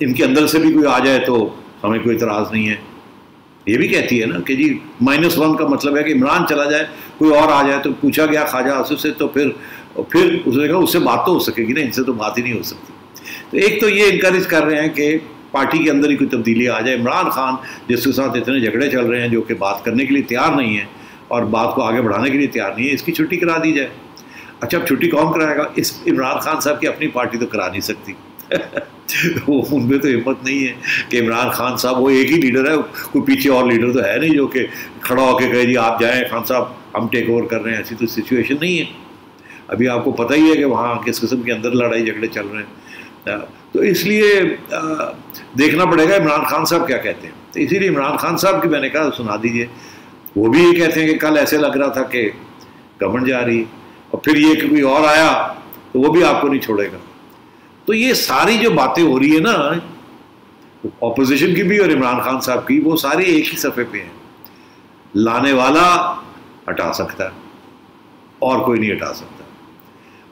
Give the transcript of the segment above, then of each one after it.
ان کے اندر سے بھی کوئی آ جائے تو ہمیں کوئی اعتراض نہیں ہے. یہ بھی کہتی ہے نا کہ جی -1 کا مطلب ہے کہ عمران چلا جائے کوئی اور آ جائے. تو پوچھا گیا خواجہ آصف سے تو پھر اس نے کہا اس سے بات تو ہو سکے گی نا, ان سے تو بات ہی نہیں ہو سکتی. تو ایک تو یہ انکریج کر رہے ہیں کہ پارٹی کے اندر ہی کوئی تبدیلی آ جائے. عمران خان جس کے ساتھ اتنے جھگڑے چل رہے ہیں, جو کہ بات کرنے کے لیے تیار نہیں ہے اور بات کو آگے بڑھانے کے لیے تیار نہیں ہے, اس کی چھٹی کرا دی جائے. اچھا اب چھٹی کون کرائے گا؟ اس عمران خان صاحب کی اپنی پارٹی تو کرا نہیں سکتی. وہ ان میں تو ہمت نہیں ہے کہ عمران خان صاحب وہ ایک ہی لیڈر ہے, کوئی پیچھے اور لیڈر تو ہے نہیں جو کہ کھڑا ہو کے کہے جی آپ جائیں خان صاحب ہم ٹیک اوور کر رہے ہیں. ایسی تو سچویشن نہیں ہے. ابھی آپ کو پتہ ہی ہے کہ وہاں کس قسم کے اندر لڑائی جھگڑے چل رہے ہیں. تو اس لیے دیکھنا پڑے گا عمران خان صاحب کیا کہتے ہیں. تو اسی لیے عمران خان صاحب کی میں نے کہا سنا دیجیے. وہ بھی یہ کہتے ہیں کہ کل ایسے لگ رہا تھا کہ گورنمنٹ جا رہی, اور پھر یہ کہ کوئی اور آیا تو وہ بھی آپ کو نہیں چھوڑے گا. تو یہ ساری جو باتیں ہو رہی ہیں نا اپوزیشن کی بھی اور عمران خان صاحب کی, وہ سارے ایک ہی صفحے پہ ہیں. لانے والا ہٹا سکتا ہے اور کوئی نہیں ہٹا سکتا.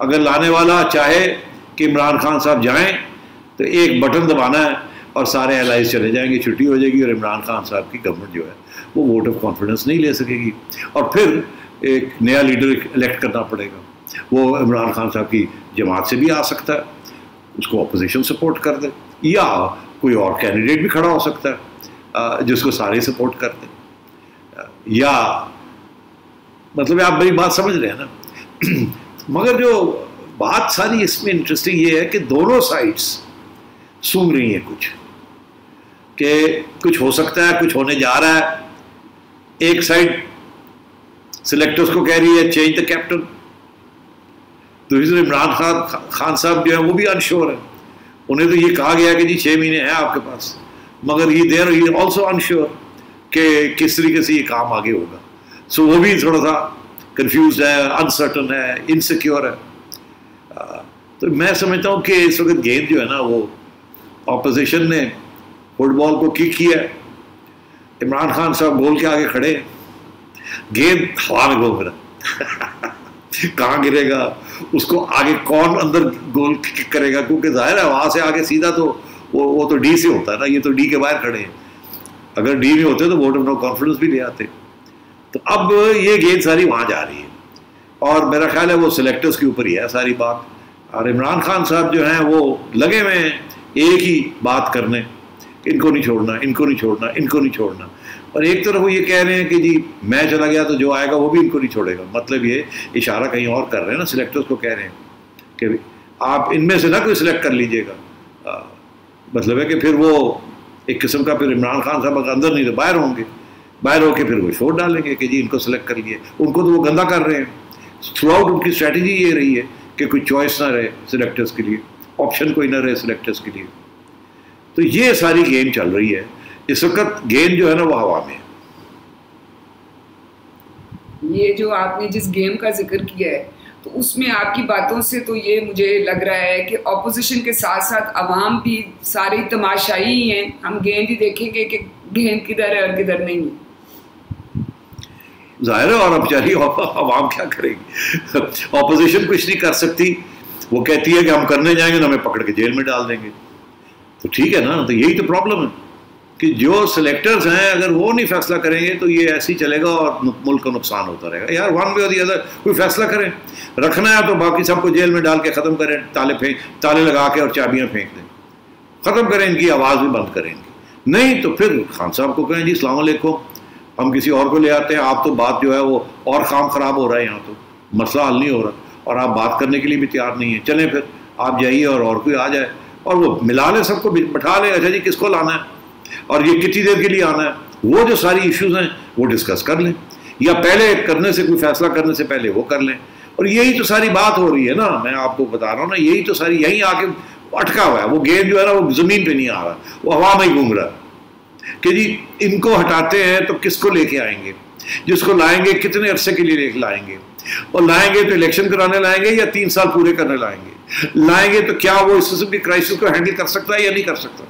اگر لانے والا چاہے کہ عمران خان صاحب جائیں تو ایک بٹن دبانا ہے اور سارے الائز چلے جائیں گے, چھٹی ہو جائے گی, اور عمران خان صاحب کی گورنمنٹ جو ہے وہ ووٹ آف کانفیڈنس نہیں لے سکے گی, اور پھر ایک نیا لیڈر الیکٹ کرنا پڑے گا. وہ عمران خان صاحب کی جماعت سے بھی آ سکتا ہے, اس کو اپوزیشن سپورٹ کر دے, یا کوئی اور کینڈیڈیٹ بھی کھڑا ہو سکتا ہے جس کو سارے سپورٹ کر دیں. یا مطلب آپ میری بات سمجھ رہے ہیں نا. مگر جو بات ساری اس میں انٹرسٹنگ یہ ہے کہ دونوں سائڈس سونگ رہی ہیں کچھ, کہ کچھ ہو سکتا ہے, کچھ ہونے جا رہا ہے. ایک سائڈ سلیکٹرز کو کہہ رہی ہے چینج دا کیپٹن, دوسرے عمران خان صاحب جو ہیں وہ بھی انشور ہیں. انہیں تو یہ کہا گیا کہ جی 6 مہینے ہیں آپ کے پاس, مگر یہ دیر ہی آلسو انشور کہ کس طریقے سے یہ کام آگے ہوگا. سو وہ بھی تھوڑا سا کنفیوزڈ ہے, انسرٹن ہے, انسیکیور ہے. تو میں سمجھتا ہوں کہ اس وقت گیند جو ہے نا وہ اپوزیشن نے فٹ بال کو کک کیا ہے. عمران خان صاحب گول کے آگے کھڑے, گیند ہوا میں گھوم رہا, کہاں گرے گا, اس کو آگے کون اندر گول کک کرے گا, کیونکہ ظاہر ہے وہاں سے آگے سیدھا تو وہ تو ڈی سے ہوتا ہے نا, یہ تو ڈی کے باہر کھڑے ہیں. اگر ڈی میں ہوتے تو ووٹ آف نو کانفیڈنس بھی لے آتے. تو اب یہ گیند ساری وہاں جا رہی ہے, اور میرا خیال ہے وہ سلیکٹرز کے اوپر ہی ہے ساری بات. اور عمران خان صاحب جو ہیں وہ لگے ہوئے ہیں ایک ہی بات کرنے, ان کو نہیں چھوڑنا, ان کو نہیں چھوڑنا, ان کو نہیں چھوڑنا. اور ایک طرف وہ یہ کہہ رہے ہیں کہ جی میں چلا گیا تو جو آئے گا وہ بھی ان کو نہیں چھوڑے گا. مطلب یہ اشارہ کہیں اور کر رہے ہیں نا, سلیکٹرز کو کہہ رہے ہیں کہ آپ ان میں سے نہ کوئی سلیکٹ کر لیجئے گا. مطلب ہے کہ پھر وہ ایک قسم کا پھر عمران خان صاحب اندر نہیں تو باہر ہوں گے, باہر ہو کے پھر وہ شوٹ ڈالیں گے کہ جی ان کو سلیکٹ کر لیے. ان کو تو وہ گندہ کر رہے ہیں. تھرو آؤٹ ان کی اسٹریٹجی یہ رہی ہے کہ کوئی چوائس نہ رہے سلیکٹرز کے لیے, آپشن کوئی نہ رہے سلیکٹرز کے لیے. تو یہ ساری گیم چل رہی ہے اس وقت. گیم جو ہے نا وہ ہوا میں. یہ جو آپ نے جس گیم کا ذکر کیا ہے تو اس میں آپ کی باتوں سے تو یہ مجھے لگ رہا ہے کہ اپوزیشن کے ساتھ ساتھ عوام بھی سارے تماشائی ہی ہیں. ہم گیند ہی دیکھیں گے کہ گیند کدھر ہے اور کدھر نہیں ہے. ظاہر ہے, اور اب بیچاری عوام کیا کرے گی. اپوزیشن کچھ نہیں کر سکتی. وہ کہتی ہے کہ ہم کرنے جائیں گے تو ہمیں پکڑ کے جیل میں ڈال دیں گے. تو ٹھیک ہے نا, تو یہی تو پرابلم ہے کہ جو سلیکٹرز ہیں اگر وہ نہیں فیصلہ کریں گے تو یہ ایسے ہی چلے گا اور ملک کا نقصان ہوتا رہے گا. یار ون وے اور دی ادر کوئی فیصلہ کریں, رکھنا ہے تو باقی سب کو جیل میں ڈال کے ختم کریں, تالے لگا کے اور چابیاں پھینک دیں, ختم کریں, ان کی آواز بھی بند کریں گے. نہیں تو پھر خان صاحب کو کہیں جی السلام علیکم, ہم کسی اور کو لے آتے ہیں, آپ تو بات جو ہے وہ اور کام خراب ہو رہا ہے, یہاں تو مسئلہ حل نہیں ہو رہا اور آپ بات کرنے کے لیے بھی تیار نہیں ہیں. چلیں پھر آپ جائیے اور کوئی آ جائے اور وہ ملا لیں, سب کو بٹھا لیں. اچھا جی کس کو لانا ہے اور یہ کتنی دیر کے لیے آنا ہے, وہ جو ساری ایشوز ہیں وہ ڈسکس کر لیں, یا پہلے کرنے سے کوئی فیصلہ کرنے سے پہلے وہ کر لیں. اور یہی تو ساری بات ہو رہی ہے نا, میں آپ کو بتا رہا ہوں نا, یہی تو ساری یہیں آ کے اٹکا ہوا ہے. وہ گیند جو ہے نا وہ زمین پہ نہیں آ رہا, وہ ہوا میں ہی گھوم رہا ہے کہ جی ان کو ہٹاتے ہیں تو کس کو لے کے آئیں گے, جس کو لائیں گے کتنے عرصے کے لیے لے کے لائیں گے, اور لائیں گے تو الیکشن کرانے لائیں گے یا 3 سال پورے کرنے لائیں گے. لائیں گے تو کیا وہ اس قسم کی کرائسس کو ہینڈل کر سکتا ہے یا نہیں کر سکتا,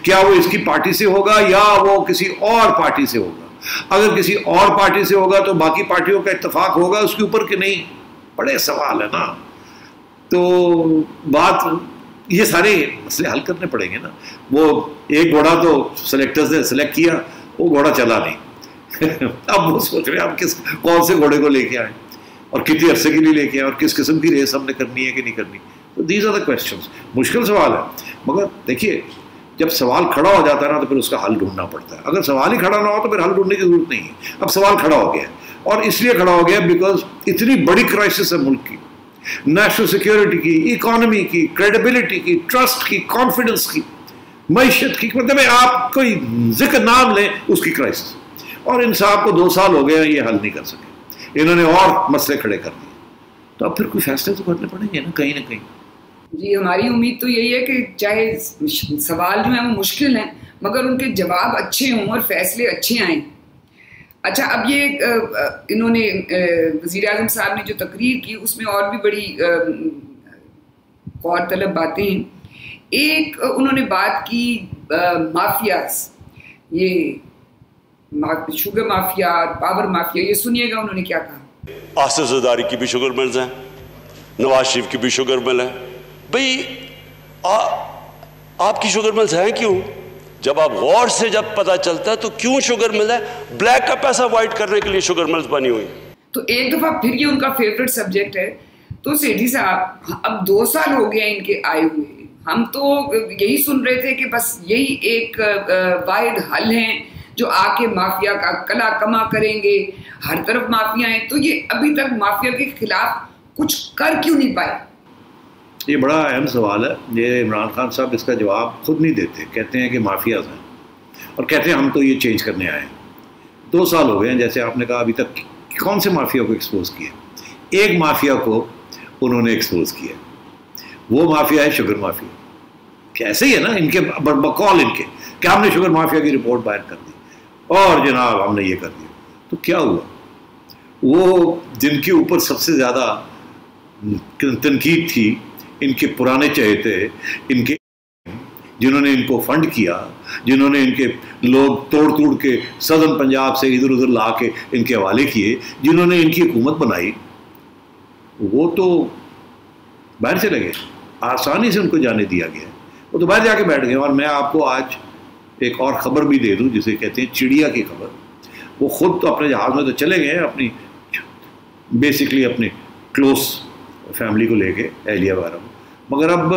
کیا وہ اس کی پارٹی سے ہوگا یا وہ کسی اور پارٹی سے ہوگا. اگر کسی اور پارٹی سے ہوگا تو باقی پارٹیوں کا اتفاق ہوگا اس کے اوپر کہ نہیں, بڑے سوال ہے نا. تو بات یہ سارے مسئلے حل کرنے پڑیں گے نا. وہ ایک گھوڑا تو سلیکٹرز نے سلیکٹ کیا, وہ گھوڑا چلا نہیں. اب وہ سوچ رہے ہیں آپ کون سے گھوڑے کو لے کے آئیں اور کتنے عرصے کے لیے لے کے آئیں اور کس قسم کی ریس ہم نے کرنی ہے کہ نہیں کرنی. تو دیز آر دا کویسچنس. مشکل سوال ہے, مگر دیکھیے جب سوال کھڑا ہو جاتا ہے نا تو پھر اس کا حل ڈھونڈنا پڑتا ہے. اگر سوال ہی کھڑا نہ ہو تو پھر حل ڈھونڈنے کی ضرورت نہیں ہے. اب سوال کھڑا ہو گیا ہے, اور اس لیے کھڑا ہو گیا بیکاز اتنی بڑی کرائسس ہے ملک کی, نیشنل سیکیورٹی کی, اکانومی کی, کریڈیبلٹی کی, ٹرسٹ کی, کانفیڈنس کی, معیشت کی, مطلب آپ کوئی ذکر نام لیں اس کی کرائسس. اور ان صاحب کو 2 سال ہو گئے ہیں یہ حل نہیں کر سکے, انہوں نے اور مسئلے کھڑے کر دیے. تو اب پھر کوئی فیصلے تو کرنے پڑیں گے نا کہیں نہ کہیں. جی ہماری امید تو یہی ہے کہ چاہے سوال جو ہیں وہ مشکل ہیں مگر ان کے جواب اچھے ہوں اور فیصلے اچھے آئیں. اچھا, اب یہ انہوں نے وزیر اعظم صاحب نے جو تقریر کی اس میں اور بھی بڑی غور طلب باتیں ہیں. ایک انہوں نے بات کی مافیاز, یہ شوگر مافیا اور پاور مافیا. یہ سنیے گا انہوں نے کیا کہا. آصف زرداری کی بھی شوگر ملز ہیں, نواز شریف کی بھی شوگر مل ہے. بھئی آپ کی شوگر ملز ہیں کیوں؟ جب آپ غور سے جب پتہ چلتا ہے تو کیوں شوگر مل ہے؟ بلیک کا پیسہ وائٹ کرنے کے لیے شوگر ملز بنی ہوئی. تو ایک دفعہ پھر یہ ان کا فیوریٹ سبجیکٹ ہے. تو سیٹھی صاحب اب 2 سال ہو گئے ان کے آئے ہوئے, ہم تو یہی سن رہے تھے کہ بس یہی ایک واحد حل ہیں جو آ کے مافیا کا کلا کما کریں گے, ہر طرف مافیا ہیں. تو یہ ابھی تک مافیا کے خلاف کچھ کر کیوں نہیں پائے؟ یہ بڑا اہم سوال ہے. یہ عمران خان صاحب اس کا جواب خود نہیں دیتے, کہتے ہیں کہ مافیاز ہیں اور کہتے ہیں ہم تو یہ چینج کرنے آئے ہیں. 2 سال ہو گئے ہیں, جیسے آپ نے کہا ابھی تک کون سے مافیا کو ایکسپوز کیا؟ ایک مافیا کو انہوں نے ایکسپوز کیا, وہ مافیا ہے شوگر مافیا. ایسے ہی ہے نا ان کے بقول ان کے کہ ہم نے شوگر مافیا کی رپورٹ باہر کر دی اور جناب ہم نے یہ کر دیا. تو کیا ہوا؟ وہ جن کے اوپر سب سے زیادہ تنقید تھی ان کے پرانے چہیتے, ان کے جنہوں نے ان کو فنڈ کیا, جنہوں نے ان کے لوگ توڑ کے سدرن پنجاب سے ادھر ادھر لا کے ان کے حوالے کیے, جنہوں نے ان کی حکومت بنائی, وہ تو باہر چلے گئے. آسانی سے ان کو جانے دیا گیا, وہ تو باہر جا کے بیٹھ گئے. اور میں آپ کو آج ایک اور خبر بھی دے دوں جسے کہتے ہیں چڑیا کی خبر. وہ خود تو اپنے جہاز میں تو چلے گئے ہیں, اپنی بیسکلی اپنی کلوز فیملی کو لے کے اہلیہ وغیرہ, مگر اب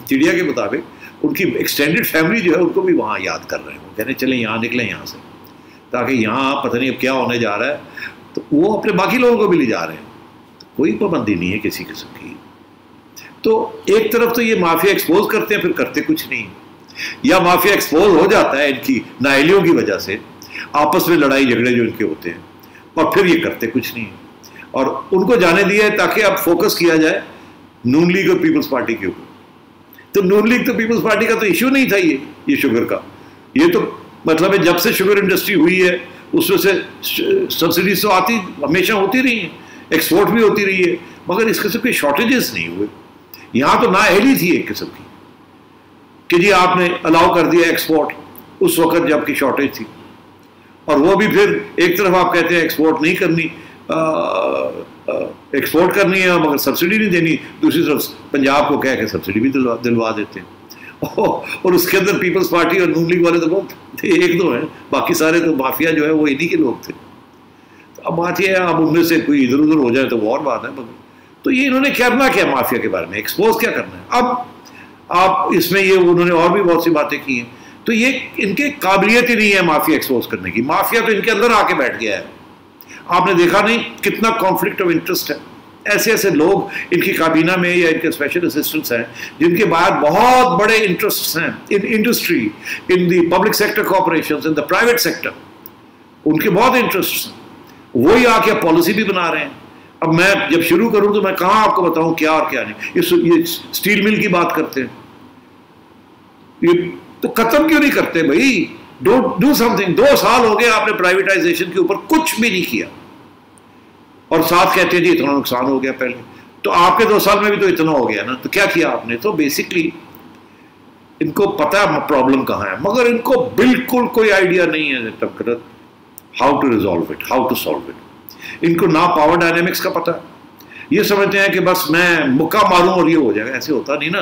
چڑیا کے مطابق ان کی ایکسٹینڈڈ فیملی جو ہے ان کو بھی وہاں یاد کر رہے ہیں. وہ کہتے ہیں چلیں یہاں نکلیں یہاں سے, تاکہ یہاں پتہ نہیں اب کیا ہونے جا رہا ہے. تو وہ اپنے باقی لوگوں کو بھی لے جا رہے ہیں, کوئی پابندی نہیں ہے کسی قسم کی. تو ایک طرف تو یہ مافیا ایکسپوز کرتے ہیں پھر کرتے کچھ نہیں, یا مافیا ایکسپوز ہو جاتا ہے ان کی نااہلیوں کی وجہ سے, آپس میں لڑائی جھگڑے جو ان کے ہوتے ہیں, اور پھر یہ کرتے کچھ نہیں. اور ان کو جانے دیا ہے تاکہ اب فوکس کیا جائے نون لیگ اور پیپلز پارٹی کے اوپر. تو نون لیگ تو پیپلز پارٹی کا تو ایشو نہیں تھا یہ شوگر کا. یہ تو مطلب ہے جب سے شوگر انڈسٹری ہوئی ہے اس میں سے سبسڈیز تو آتی ہمیشہ ہوتی رہی ہیں, ایکسپورٹ بھی ہوتی رہی ہے, مگر اس قسم کے شارٹیجز نہیں ہوئے. یہاں تو نااہلی تھی ایک قسم کی کہ جی آپ نے الاؤ کر دیا ایکسپورٹ اس وقت جب کی شارٹیج تھی, اور وہ بھی پھر ایک طرف آپ کہتے ہیں ایکسپورٹ نہیں کرنی, ایکسپورٹ کرنی ہے مگر سبسڈی نہیں دینی, دوسری طرف پنجاب کو کہہ کے سبسڈی بھی دلوا دیتے ہیں. اور اس کے اندر پیپلز پارٹی اور نون لیگ والے تو بہت 1-2 ہیں, باقی سارے تو مافیا جو ہے وہ انہی کے لوگ تھے. تو اب بات یہ ہے اب ان میں سے کوئی ادھر ادھر ہو جائے تو وہ اور بات ہے. تو یہ انہوں نے کرنا کیا مافیا کے بارے میں, ایکسپوز کیا کرنا ہے. اب آپ اس میں یہ انہوں نے اور بھی بہت سی باتیں کی ہیں. تو یہ ان کے قابلیت ہی نہیں ہے مافیا ایکسپوز کرنے کی. مافیا تو ان کے اندر آ کے بیٹھ گیا ہے. آپ نے دیکھا نہیں کتنا کانفلکٹ آف انٹرسٹ ہے. ایسے ایسے لوگ ان کی کابینہ میں یا ان کے اسپیشل اسسٹنٹس ہیں جن کے باہر بہت بڑے انٹرسٹس ہیں in industry, in the public sector corporations, in the private sector. ان کے بہت انٹرسٹس ہیں, وہی آ کے پالیسی بھی بنا رہے ہیں. اب میں جب شروع کروں تو میں کہاں آپ کو بتاؤں کیا اور کیا نہیں. یہ اسٹیل مل کی بات کرتے ہیں, یہ تو ختم کیوں نہیں کرتے بھائی؟ Do some thing. 2 سال ہو گئے آپ نے پرائیویٹائزیشن کے اوپر کچھ بھی نہیں کیا, اور ساتھ کہتے ہیں جی اتنا نقصان ہو گیا پہلے. تو آپ کے 2 سال میں بھی تو اتنا ہو گیا نا, تو کیا کیا آپ نے؟ تو بیسکلی ان کو پتہ ہے پرابلم کہاں ہے, مگر ان کو بالکل کوئی آئیڈیا نہیں ہے how to resolve it, how to solve it. ان کو نہ پاور ڈائنامکس کا پتہ ہے. یہ سمجھتے ہیں کہ بس میں مکہ ماروں اور یہ ہو جائے گا. ایسے ہوتا نہیں نا.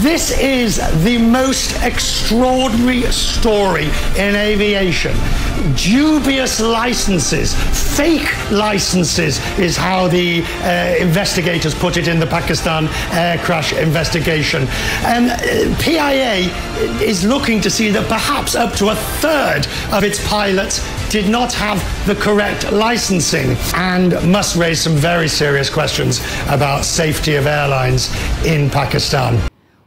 This is the most extraordinary story in aviation. Dubious licenses, fake licenses is how the investigators put it in the Pakistan air crash investigation. PIA is looking to see that perhaps up to a third of its pilots did not have the correct licensing, and must raise some very serious questions about safety of airlines in Pakistan.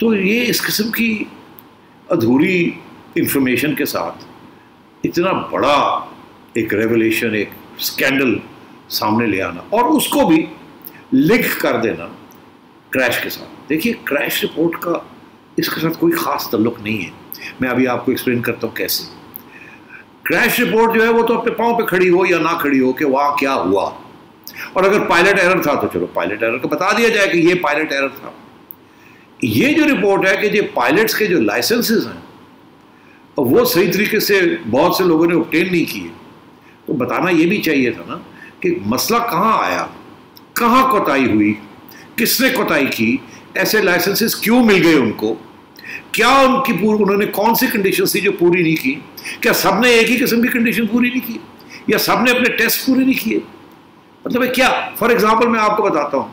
تو یہ اس قسم کی ادھوری information کے ساتھ اتنا بڑا ایک ریولیشن، ایک اسکینڈل سامنے لے آنا اور اس کو بھی لنک کر دینا کریش کے ساتھ. دیکھیے کریش رپورٹ کا اس کے ساتھ کوئی خاص تعلق نہیں ہے. میں ابھی آپ کو ایکسپلین کرتا ہوں کیسے. کریش رپورٹ جو ہے وہ تو اپنے پاؤں پہ کھڑی ہو یا نہ کھڑی ہو کہ وہاں کیا ہوا، اور اگر پائلٹ ایرر تھا تو چلو پائلٹ ایرر کو بتا دیا جائے کہ یہ پائلٹ ایرر تھا. یہ جو رپورٹ ہے کہ یہ پائلٹس کے جو لائسنسز ہیں وہ صحیح طریقے سے بہت سے لوگوں نے اوبٹین نہیں کیے، تو بتانا یہ بھی چاہیے تھا نا کہ مسئلہ کہاں آیا، کہاں کوتاہی ہوئی، کس نے کوتاہی کی، ایسے لائسنسز کیوں مل گئے ان کو، کیا ان کی انہوں نے کون سی کنڈیشنز تھی جو پوری نہیں کی، کیا سب نے ایک ہی قسم کی کنڈیشن پوری نہیں کی، یا سب نے اپنے ٹیسٹ پورے نہیں کیے. مطلب ہے کیا. فار ایگزامپل میں آپ کو بتاتا ہوں،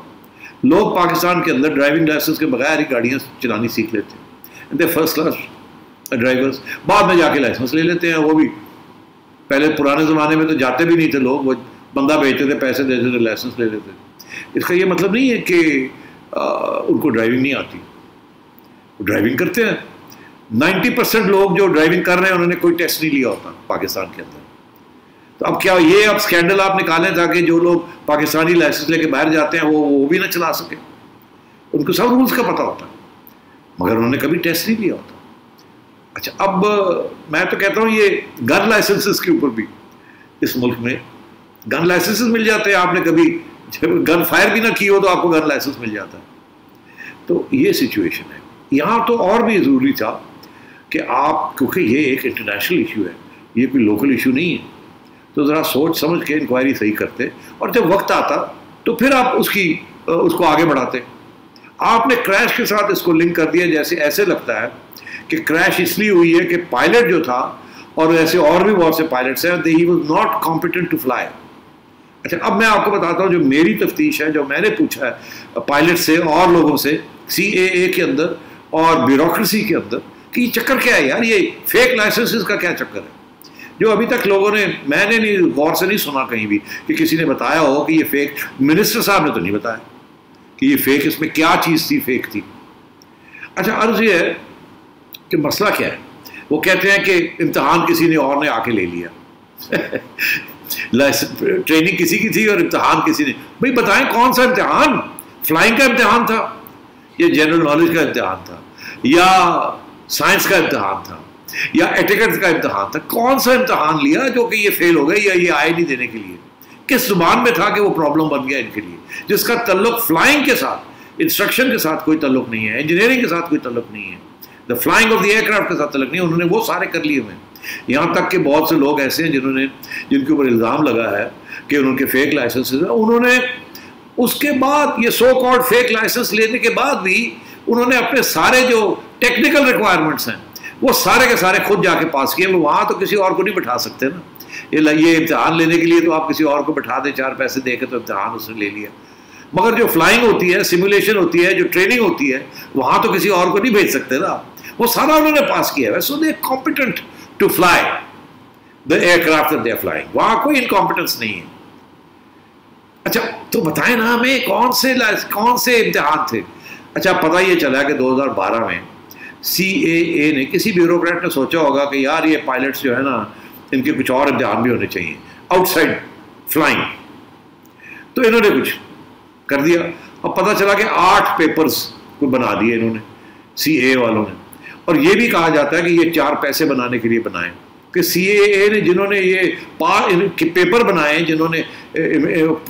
لوگ پاکستان کے اندر ڈرائیونگ لائسنس کے بغیر ہی گاڑیاں چلانی سیکھ لیتے ہیں، دے فرسٹ کلاس ڈرائیورس، بعد میں جا کے لائسنس لے لیتے ہیں. وہ بھی پہلے پرانے زمانے میں تو جاتے بھی نہیں تھے لوگ، وہ بندہ بھیجتے تھے، پیسے دیتے تھے، لائسنس لے لیتے تھے. اس کا یہ مطلب نہیں ہے کہ ان کو ڈرائیونگ نہیں آتی، وہ ڈرائیونگ کرتے ہیں. 90% لوگ جو ڈرائیونگ کر رہے ہیں انہوں نے کوئی ٹیسٹ نہیں لیا ہوتا پاکستان کے اندر. تو اب کیا یہ اب اسکینڈل آپ نکالیں تاکہ جو لوگ پاکستانی لائسنس لے کے باہر جاتے ہیں وہ بھی نہ چلا سکے. ان کو سب رولز کا پتہ ہوتا ہے مگر انہوں نے کبھی ٹیسٹ نہیں لیا ہوتا. اچھا اب میں تو کہتا ہوں یہ گن لائسنسز کے اوپر بھی اس ملک میں گن لائسنسز مل جاتے ہیں. آپ نے کبھی گن فائر بھی نہ کی ہو تو آپ کو گن لائسنس مل جاتا ہے. تو یہ سچویشن ہے. یہاں تو اور بھی ضروری تھا کہ آپ، کیونکہ یہ ایک انٹرنیشنل ایشو ہے، یہ کوئی لوکل ایشو نہیں ہے، تو ذرا سوچ سمجھ کے انکوائری صحیح کرتے، اور جب وقت آتا تو پھر آپ اس کو آگے بڑھاتے. آپ نے کریش کے ساتھ اس کو لنک کر دیا، جیسے ایسے لگتا ہے کہ کریش اس لیے ہوئی ہے کہ پائلٹ جو تھا، اور ایسے اور بھی بہت سے پائلٹس ہیں، he was not competent to fly. اچھا اب میں آپ کو بتاتا ہوں جو میری تفتیش ہے، جو میں نے پوچھا ہے پائلٹ سے اور لوگوں سے CAA کے اندر اور بیوروکریسی کے اندر، کہ یہ چکر کیا ہے یار، یہ فیک لائسنسز کا کیا چکر ہے جو ابھی تک لوگوں نے، میں نے نہیں غور سے نہیں سنا کہیں بھی کہ کسی نے بتایا ہو کہ یہ فیک. منسٹر صاحب نے تو نہیں بتایا کہ یہ فیک، اس میں کیا چیز تھی فیک تھی. اچھا عرض یہ ہے کہ مسئلہ کیا ہے. وہ کہتے ہیں کہ امتحان کسی نے اور نے آ کے لے لیا ٹریننگ کسی کی تھی اور امتحان کسی نے. بھئی بتائیں کون سا امتحان؟ فلائنگ کا امتحان تھا، یا جنرل نالج کا امتحان تھا، یا سائنس کا امتحان تھا، یا ایٹیکٹ کا امتحان تھا؟ کون سا امتحان لیا جو کہ یہ فیل ہو گئے یا یہ آئے نہیں دینے کے لیے؟ کس زبان میں تھا کہ وہ پرابلم بن گیا ان کے لیے، جس کا تعلق فلائنگ کے ساتھ، انسٹرکشن کے ساتھ کوئی تعلق نہیں ہے، انجینئرنگ کے ساتھ کوئی تعلق نہیں ہے، the flying of the aircraft کے ساتھ تعلق نہیں ہے. انہوں نے وہ سارے کر لیے ہوئے ہیں. یہاں تک کہ بہت سے لوگ ایسے ہیں جن کے اوپر الزام لگا ہے کہ ان کے فیک لائسنسز ہیں. انہوں نے اس کے بعد یہ سو کالڈ فیک لائسنس لینے کے بعد بھی انہوں نے اپنے سارے جو ٹیکنیکل ریکوائرمنٹس ہیں وہ سارے کے سارے خود جا کے پاس کیے. وہاں تو کسی اور کو نہیں بٹھا سکتے نا. یہ امتحان لینے کے لیے تو آپ کسی اور کو بٹھا دیں، 4 پیسے دے کے تو امتحان اس نے لے لیا. مگر جو فلائنگ ہوتی ہے، سیمولیشن ہوتی ہے، جو ٹریننگ ہوتی ہے، وہاں تو کسی اور کو نہیں بھیج سکتے نا. وہ سارا انہوں نے پاس کیا ہے. So they competent to fly the aircraft that they are flying. وہاں کوئی انکمپیٹنس نہیں ہے. اچھا تو بتائیں نا ہمیں کون سے امتحان تھے. اچھا پتہ یہ چلا کہ 2012 میں CAA نے، کسی بیوروکریٹ نے سوچا ہوگا کہ یار یہ پائلٹس جو ہے نا ان کے کچھ اور امتحان بھی ہونے چاہیے آؤٹ سائڈ فلائنگ. تو انہوں نے کچھ کر دیا. اب پتہ چلا کہ 8 پیپرز کو بنا دیے انہوں نے CAA والوں نے. اور یہ بھی کہا جاتا ہے کہ یہ 4 پیسے بنانے کے لیے بنائے، کہ CAA نے جنہوں نے یہ پیپر بنائے، جنہوں نے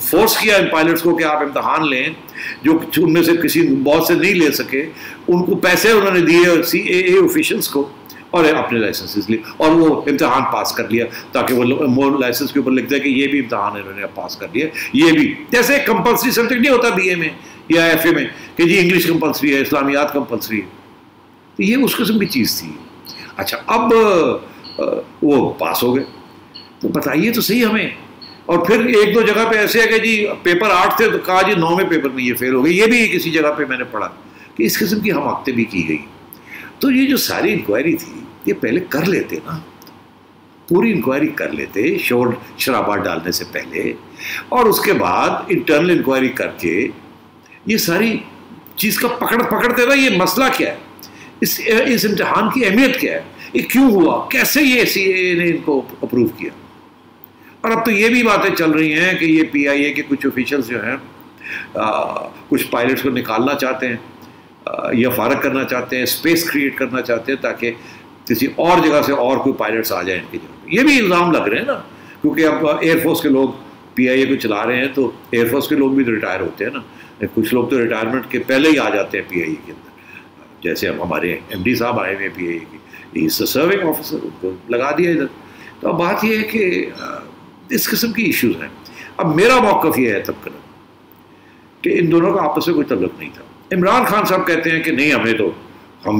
فورس کیا ان پائلٹس کو کہ آپ امتحان لیں، جو ان میں سے کسی بہت سے نہیں لے سکے، ان کو پیسے انہوں نے دیے CAA آفیشلس کو، اور اپنے لائسنسز لیے اور وہ امتحان پاس کر لیا، تاکہ وہ لائسنس کے اوپر لکھتا ہے کہ یہ بھی امتحان انہوں نے پاس کر لیا. یہ بھی جیسے کمپلسری سبجیکٹ نہیں ہوتا BA میں یا FA میں کہ جی انگلش کمپلسری ہے، اسلامیات کمپلسری ہے. تو یہ اس قسم کی چیز تھی. اچھا اب وہ پاس ہو گئے. تو بتائیے تو صحیح ہمیں. اور پھر 1-2 جگہ پہ ایسے ہے کہ جی پیپر 8 تھے تو کہا جی 9ویں پیپر میں یہ فیل ہو گئی. یہ بھی کسی جگہ پہ میں نے پڑھا کہ اس قسم کی حماقتیں بھی کی گئی. تو یہ جو ساری انکوائری تھی یہ پہلے کر لیتے نا، پوری انکوائری کر لیتے شور شرابہ ڈالنے سے پہلے، اور اس کے بعد انٹرنل انکوائری کر کے یہ ساری چیز کا پکڑتے نا یہ مسئلہ کیا ہے. اس امتحان کی اہمیت کیا ہے, یہ کیوں ہوا, کیسے یہ CAA نے ان کو اپروو کیا. اور اب تو یہ بھی باتیں چل رہی ہیں کہ یہ PIA کے کچھ آفیشلز جو ہیں کچھ پائلٹس کو نکالنا چاہتے ہیں یا فارغ کرنا چاہتے ہیں, اسپیس کریٹ کرنا چاہتے ہیں تاکہ کسی اور جگہ سے اور کوئی پائلٹس آ جائیں ان کی جگہ. یہ بھی الزام لگ رہے ہیں نا, کیونکہ اب ایئر فورس کے لوگ PIA کو چلا رہے ہیں, تو ایئر فورس کے لوگ بھی تو ریٹائر ہوتے ہیں نا, کچھ لوگ تو ریٹائرمنٹ کے پہلے ہی آ جاتے ہیں PIA کے اندر, جیسے اب ہمارے MD صاحب آئے ہوئے PIA کے, اس سرونگ آفیسر, ان کو لگا دیا ادھر. تو اب بات یہ ہے کہ اس قسم کی ایشوز ہیں. اب میرا موقف یہ ہے تب کر کہ ان دونوں کا آپس میں کوئی تعلق نہیں تھا. عمران خان صاحب کہتے ہیں کہ نہیں ہمیں تو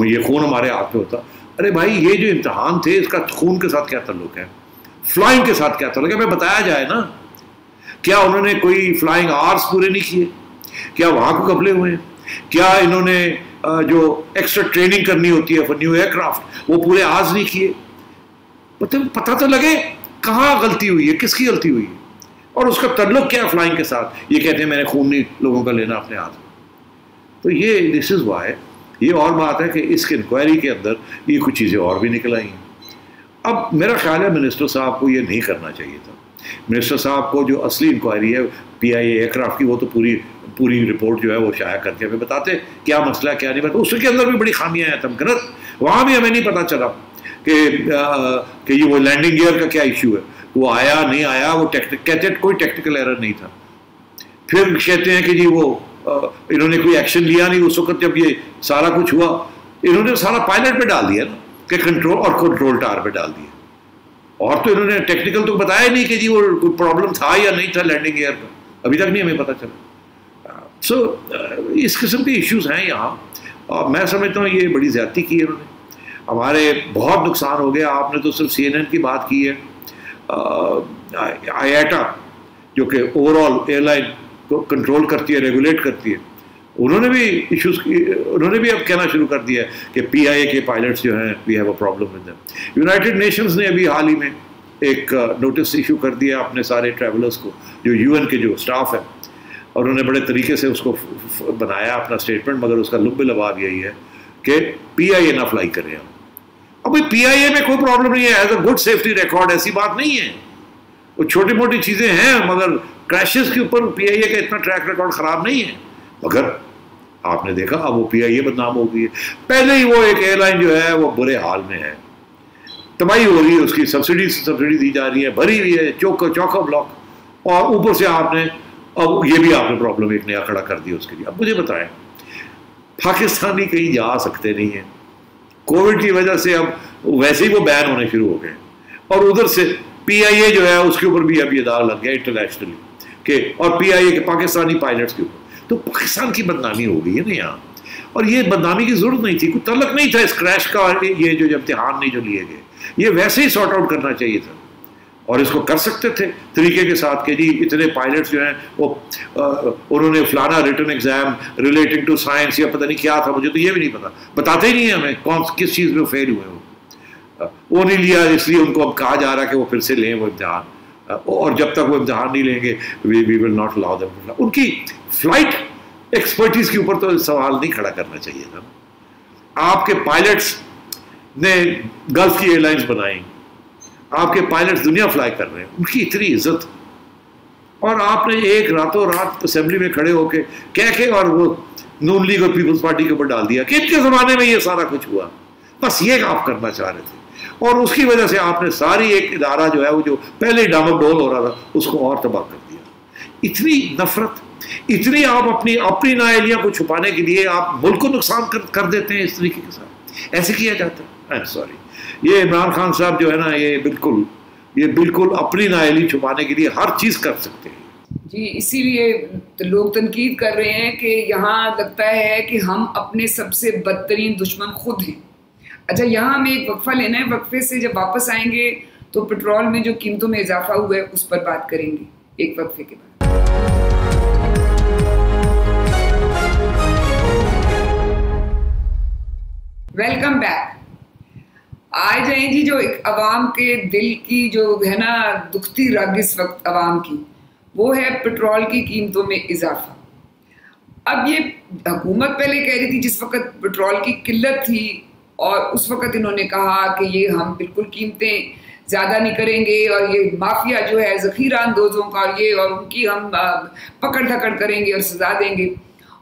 یہ خون ہمارے ہاتھ میں ہوتا. ارے بھائی یہ جو امتحان تھے اس کا خون کے ساتھ کیا تعلق ہے, فلائنگ کے ساتھ کیا تعلق ہے, ہمیں بتایا جائے نا. کیا انہوں نے کوئی فلائنگ آرس پورے نہیں کیے, کیا وہاں کو قبلے ہوئے ہیں, کیا انہوں نے جو ایکسٹرا ٹریننگ کرنی ہوتی ہے فار نیو ایئر کرافٹ وہ پورے آج نہیں کیے. مطلب پتہ تو لگے کہاں غلطی ہوئی ہے, کس کی غلطی ہوئی ہے, اور اس کا تعلق کیا ہے فلائنگ کے ساتھ. یہ کہتے ہیں میں نے خون نہیں لوگوں کا لینا اپنے ہاتھ میں. تو یہ دس از وائی. یہ اور بات ہے کہ اس کے انکوائری کے اندر یہ کچھ چیزیں اور بھی نکل آئی ہیں. اب میرا خیال ہے منسٹر صاحب کو یہ نہیں کرنا چاہیے تھا. منسٹر صاحب کو جو اصلی انکوائری ہے PIA ایئر کرافٹ کی, وہ تو پوری رپورٹ جو ہے وہ شائع کر کے ہمیں بتاتے کیا مسئلہ کیا نہیں بتا. اس کے اندر بھی بڑی خامیاں ہیں تمکنت. وہاں بھی ہمیں نہیں پتہ چلا کہ یہ وہ لینڈنگ گیئر کا کیا ایشو ہے, وہ آیا نہیں آیا, وہ کہتے کوئی ٹیکنیکل ایرر نہیں تھا. پھر کہتے ہیں کہ جی وہ انہوں نے کوئی ایکشن لیا نہیں اس وقت جب یہ سارا کچھ ہوا. انہوں نے سارا پائلٹ پہ ڈال دیا نا کہ کنٹرول ٹاور پہ ڈال دیا, اور تو انہوں نے ٹیکنیکل تو بتایا نہیں کہ جی وہ کوئی پرابلم تھا یا نہیں تھا لینڈنگ گیئر کا, ابھی تک نہیں ہمیں پتہ چلا. سو اس قسم کے ایشوز ہیں یہاں, اور میں سمجھتا ہوں یہ بڑی زیادتی کی ہے انہوں نے. ہمارے بہت نقصان ہو گیا. آپ نے تو صرف CNN کی بات کی ہے. IATA جو کہ اوور آل ایئر لائن کو کنٹرول کرتی ہے, ریگولیٹ کرتی ہے, انہوں نے بھی ایشوز انہوں نے بھی اب کہنا شروع کر دیا ہے کہ PIA کے پائلٹس جو ہیں we have a problem with them. United Nations نے ابھی حال ہی میں ایک نوٹس ایشو کر دیا اپنے سارے ٹریولرس کو, جو UN کے جو اسٹاف ہے, اور انہوں نے بڑے طریقے سے اس کو بنایا اپنا اسٹیٹمنٹ, مگر اس کا لب لباب یہی ہے کہ PIA نہ فلائی کریں ہم. اب PIA میں کوئی پرابلم نہیں ہے, as a good safety record ایسی بات نہیں ہے. وہ چھوٹی موٹی چیزیں ہیں, مگر کریشز کے اوپر PIA کا اتنا ٹریک ریکارڈ خراب نہیں ہے. مگر آپ نے دیکھا اب وہ PIA بدنام ہو گئی ہے. پہلے ہی وہ ایک ایئر لائن جو ہے وہ برے حال میں ہے, تباہی ہو رہی ہے, اس کی سبسڈی دی جا رہی ہے, بھری ہوئی ہے چوکا بلاک, اور اوپر سے آپ نے اب یہ بھی آپ نے پرابلم ایک نیا کھڑا کر دیا اس کے لیے. اب مجھے بتائیں, پاکستانی کہیں جا سکتے نہیں ہیں کووڈ کی وجہ سے, اب ویسے ہی وہ بین ہونے شروع ہو گئے, اور ادھر سے PIA جو ہے اس کے اوپر بھی اب یہ داغ لگ گیا انٹرنیشنلی کہ, اور PIA کے پاکستانی پائلٹس کے اوپر. تو پاکستان کی بدنامی ہو گئی ہے نا یہاں, اور یہ بدنامی کی ضرورت نہیں تھی, کوئی تعلق نہیں تھا اس کریش کا. یہ جو امتحان نہیں جو لیے گئے, یہ ویسے ہی سارٹ آؤٹ کرنا چاہیے تھا, اور اس کو کر سکتے تھے طریقے کے ساتھ کہ جی اتنے پائلٹس جو ہیں وہ انہوں نے فلانا written exam relating to science یا پتہ نہیں کیا تھا, مجھے تو یہ بھی نہیں پتا, بتاتے ہی نہیں ہیں ہمیں کس چیز میں فیل ہوئے وہ نہیں لیا, اس لیے ان کو اب کہا جا رہا ہے کہ وہ پھر سے لیں وہ امتحان, اور جب تک وہ امتحان نہیں لیں گے وی ول ناٹ الاؤ دیم. ان کی فلائٹ ایکسپرٹیز کے اوپر تو سوال نہیں کھڑا کرنا چاہیے تھا. آپ کے پائلٹس نے گلف کی ایئر لائنس بنائیں, آپ کے پائلٹس دنیا فلائی کر رہے ہیں, ان کی اتنی عزت, اور آپ نے ایک راتوں رات اسمبلی میں کھڑے ہو کے کہہ کے اور وہ نون لیگ اور پیپلز پارٹی کے اوپر ڈال دیا کہ ان کے زمانے میں یہ سارا کچھ ہوا. بس یہ آپ کرنا چاہ رہے تھے, اور اس کی وجہ سے آپ نے ساری ایک ادارہ جو ہے وہ جو پہلے ہی ڈامک ڈول ہو رہا تھا اس کو اور تباہ کر دیا. اتنی نفرت, اتنی آپ اپنی نااہلیاں کو چھپانے کے لیے آپ ملک کو نقصان کر دیتے ہیں اس طریقے کے ساتھ. ایسے کیا جاتا ہے. آئی ایم سوری, یہ عمران خان صاحب جو ہے نا یہ بالکل اپنی نااہلی چھپانے کے لیے ہر چیز کر سکتے ہیں. جی اسی لیے لوگ تنقید کر رہے ہیں کہ یہاں لگتا ہے کہ ہم اپنے سب سے بدترین دشمن خود ہیں. اچھا یہاں ہمیں ایک وقفہ لینا ہے, وقفے سے جب واپس آئیں گے تو پٹرول میں جو قیمتوں میں اضافہ ہوا ہے اس پر بات کریں گے ایک وقفے کے بعد. Welcome back. آ جائیں جی, جو ایک عوام کے دل کی جو ہے نا دکھتی رگ اس وقت عوام کی, وہ ہے پٹرول کی قیمتوں میں اضافہ. اب یہ حکومت پہلے کہہ رہی تھی جس وقت پٹرول کی قلت تھی اور اس وقت انہوں نے کہا کہ یہ ہم بالکل قیمتیں زیادہ نہیں کریں گے اور یہ مافیا جو ہے ذخیرہ اندوزوں کا اور ان کی ہم پکڑ دھکڑ کریں گے اور سزا دیں گے.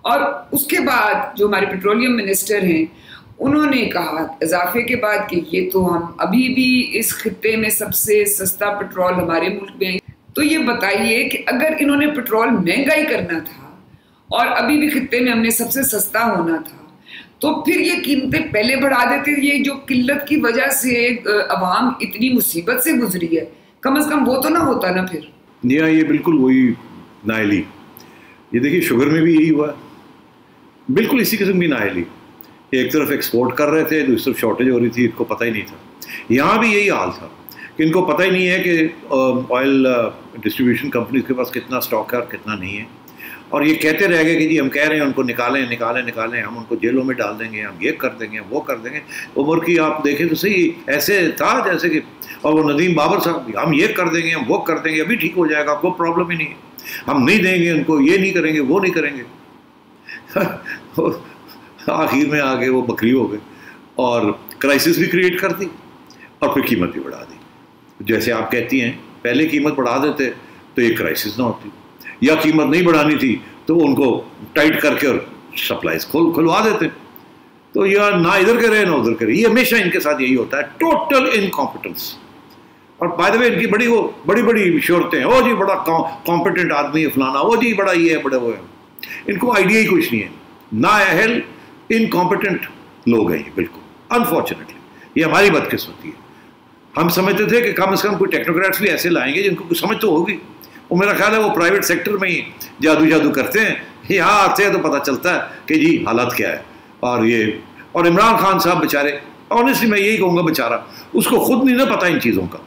اور اس کے بعد جو ہمارے پیٹرولیم منسٹر ہیں انہوں نے کہا اضافے کے بعد کہ یہ تو ہم ابھی بھی اس خطے میں سب سے سستا پیٹرول ہمارے ملک میں ہے. تو یہ بتائیے کہ اگر انہوں نے پیٹرول مہنگائی کرنا تھا اور ابھی بھی خطے میں ہم نے سب سے سستا ہونا تھا تو پھر یہ قیمتیں پہلے بڑھا دیتے. یہ جو قلت کی وجہ سے عوام اتنی مصیبت سے گزری ہے کم از کم وہ تو نہ ہوتا نا پھر. جی ہاں، یہ بالکل وہی نااہلی. یہ دیکھیے شوگر میں بھی یہی ہوا، بالکل اسی قسم کی نااہلی. ایک طرف ایکسپورٹ کر رہے تھے، دوسری طرف شارٹیج ہو رہی تھی، ان کو پتہ ہی نہیں تھا. یہاں بھی یہی حال تھا کہ ان کو پتہ ہی نہیں ہے کہ آئل ڈسٹریبیوشن کمپنیز کے پاس کتنا اسٹاک ہے اور کتنا نہیں ہے. اور یہ کہتے رہ گئے کہ جی ہم کہہ رہے ہیں ان کو نکالیں، ہم ان کو جیلوں میں ڈال دیں گے، ہم یہ کر دیں گے، وہ کر دیں گے. عمر کی آپ دیکھیں تو صحیح ایسے تھا جیسے کہ، اور وہ ندیم بابر صاحب ہم یہ کر دیں گے، ہم وہ کر دیں گے، ابھی ٹھیک ہو جائے گا، کوئی پرابلم ہی نہیں ہے، ہم نہیں دیں گے ان کو، یہ نہیں کریں گے، وہ نہیں کریں گے. آخر میں آگے وہ بکری ہو گئے اور کرائسس بھی کریٹ کر دی اور پھر قیمت بھی بڑھا دی. جیسے آپ کہتی ہیں پہلے قیمت بڑھا دیتے تو یہ کرائسس نہ ہوتی، یا قیمت نہیں بڑھانی تھی تو ان کو ٹائٹ کر کے اور سپلائز کھلوا دیتے. تو یہ نہ ادھر کرے نہ ادھر کرے. یہ ہمیشہ ان کے ساتھ یہی ہوتا ہے، ٹوٹل انکمپیٹنس. اور بائی دا وے ان کی بڑی شہرتیں ہیں، او جی بڑا کمپیٹنٹ آدمی ہے فلانا، او جی بڑا یہ ہے، بڑا وہ ہے. ان کو آئیڈیا ہی کچھ نہیں ہے. نااہل انکمپیٹنٹ لوگ ہیں یہ بالکل. انفارچونیٹلی یہ ہماری بدقسمتی ہے. ہم سمجھتے تھے کہ کم از کم کوئی ٹیکنوکریٹس بھی ایسے لائیں گے جن کو کچھ سمجھ تو ہوگی. وہ میرا خیال ہے وہ پرائیویٹ سیکٹر میں ہی جادو کرتے ہیں. یہاں آتے ہیں تو پتہ چلتا ہے کہ جی حالات کیا ہے. اور عمران خان صاحب بیچارے، آنیسٹلی میں یہی کہوں گا بیچارہ، اس کو خود نہیں نہ پتہ ان چیزوں کا.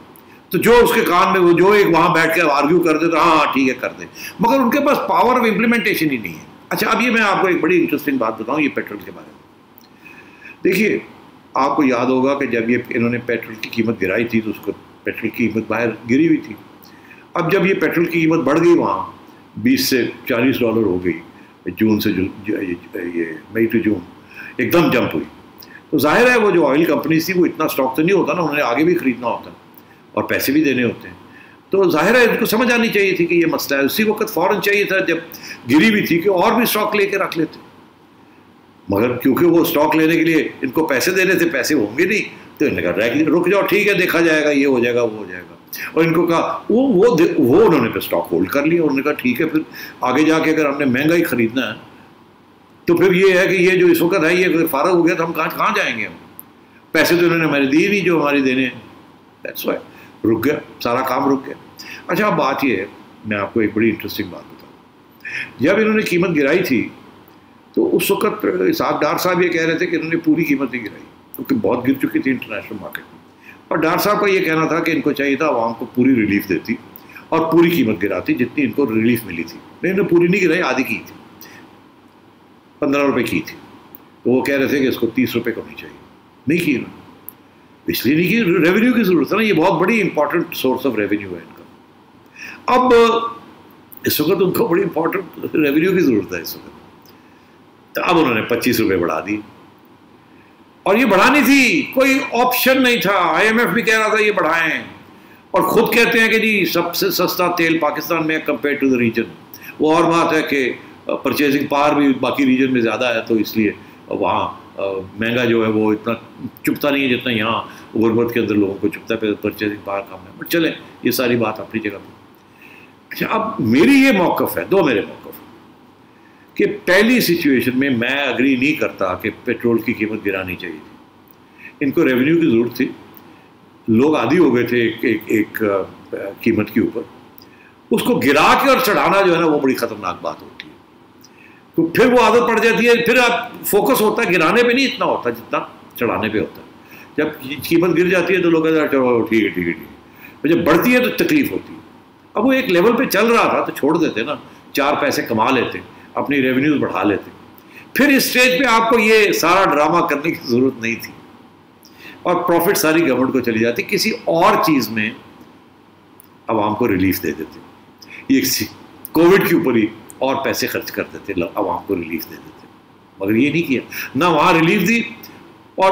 تو جو اس کے کان میں وہ جو ایک وہاں بیٹھ کے آرگیو کر دے تو ہاں ٹھیک ہے کر دیں، مگر ان کے پاس پاور آف امپلیمنٹیشن ہی نہیں ہے. اچھا اب یہ میں آپ کو ایک بڑی انٹرسٹنگ بات بتاؤں یہ پیٹرول کے بارے میں. دیکھیے آپ کو یاد ہوگا کہ جب یہ انہوں نے پیٹرول کی قیمت گرائی تھی تو اس کو پیٹرول کی قیمت باہر گری ہوئی تھی. اب جب یہ پیٹرول کی قیمت بڑھ گئی وہاں 20 سے $40 ہو گئی جون سے یہ مئی ٹو جون ایک دم جمپ ہوئی. تو ظاہر ہے وہ جو آئل کمپنیز تھی وہ اتنا اسٹاک تو نہیں ہوتا نا، انہوں نے آگے بھی خریدنا ہوتا اور پیسے بھی دینے ہوتے ہیں. تو ظاہر ہے ان کو سمجھ آنی چاہیے تھی کہ یہ مسئلہ ہے. اسی وقت فوراً چاہیے تھا جب گری بھی تھی کہ اور بھی اسٹاک لے کے رکھ لیتے، مگر کیونکہ وہ اسٹاک لینے کے لیے ان کو پیسے دینے تھے، پیسے ہوں گے نہیں تو انہوں نے کہا رک جاؤ ٹھیک ہے دیکھا جائے گا، یہ ہو جائے گا وہ ہو جائے گا. اور ان کو کہا وہ انہوں نے پھر اسٹاک ہولڈ کر لیا. انہوں نے کہا ٹھیک ہے پھر آگے جا کے اگر ہم نے مہنگائی خریدنا ہے تو پھر یہ ہے کہ یہ جو اس وقت ہے یہ اگر فارغ ہو گیا تو ہم کہاں جائیں گے. ہم پیسے تو انہوں نے ہمارے دیے نہیں جو ہمارے دینے ہیں. دیٹس وائی رک گیا، سارا کام رک گیا. اچھا اب بات یہ ہے، میں آپ کو ایک بڑی انٹرسٹنگ بات بتاؤں. جب انہوں نے قیمت گرائی تھی تو اس وقت ڈار صاحب یہ کہہ رہے تھے کہ انہوں نے پوری قیمت نہیں گرائی کیونکہ بہت گر چکی تھی انٹرنیشنل مارکیٹ میں. اور ڈار صاحب کا یہ کہنا تھا کہ ان کو چاہیے تھا عوام کو پوری ریلیف دیتی اور پوری قیمت گراتی جتنی ان کو ریلیف ملی تھی. نہیں انہوں نے پوری نہیں گرائی، آدھی کی تھی، $15 کی تھی. تو وہ کہہ رہے تھے کہ اس کو $30 ہونی چاہیے. نہیں کی انہوں نے، اس لیے نہیں کی، ریونیو کی ضرورت ہے نا. یہ بہت بڑی امپورٹنٹ سورس آف ریونیو ہے ان کا. اب اس وقت ان کو بڑی امپورٹنٹ ریونیو کی ضرورت ہے اس وقت. تو اب انہوں نے $25 بڑھا دی. اور یہ بڑھانی تھی، کوئی آپشن نہیں تھا. IMF بھی کہہ رہا تھا یہ بڑھائیں، اور خود کہتے ہیں کہ جی سب سے سستا تیل پاکستان میں کمپیئر ٹو دا ریجن. وہ اور بات ہے کہ پرچیزنگ پاور بھی باقی ریجن میں زیادہ ہے تو اس لیے وہاں مہنگا جو ہے وہ اتنا چپتا نہیں ہے جتنا یہاں غربت کے اندر لوگوں کو چپتا ہے، پرچیزنگ پاور کم ہے. بٹ چلیں یہ ساری بات اپنی جگہ پہ. اچھا اب میری یہ موقف ہے، دو میرے موقف ہیں کہ پہلی سچویشن میں میں اگری نہیں کرتا کہ پیٹرول کی قیمت گرانی چاہیے تھی. ان کو ریونیو کی ضرورت تھی، لوگ عادی ہو گئے تھے ایک قیمت کے اوپر. اس کو گرا کے اور چڑھانا جو ہے نا وہ بڑی خطرناک بات ہوتی ہے. تو پھر وہ عادت پڑ جاتی ہے، پھر آپ فوکس ہوتا ہے گرانے پہ نہیں اتنا ہوتا جتنا چڑھانے پہ ہوتا ہے. جب قیمت گر جاتی ہے تو لوگ کہتے ہیں چلو ٹھیک ہے ٹھیک ہے ٹھیک ہے. جب بڑھتی ہے تو تکلیف ہوتی ہے. اب وہ ایک لیول پہ چل رہا تھا تو چھوڑ دیتے نا، 4 پیسے کما لیتے، اپنی ریونیوز بڑھا لیتے. پھر اس اسٹیج پہ آپ کو یہ سارا ڈرامہ کرنے کی ضرورت نہیں تھی اور پروفٹ ساری گورنمنٹ کو چلی جاتی، کسی اور چیز میں عوام کو ریلیف دے دیتے. یہ کووڈ کے اوپر ہی اور پیسے خرچ کر دیتے، عوام کو ریلیف دے دیتے. مگر یہ نہیں کیا، نہ وہاں ریلیف دی اور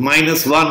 -1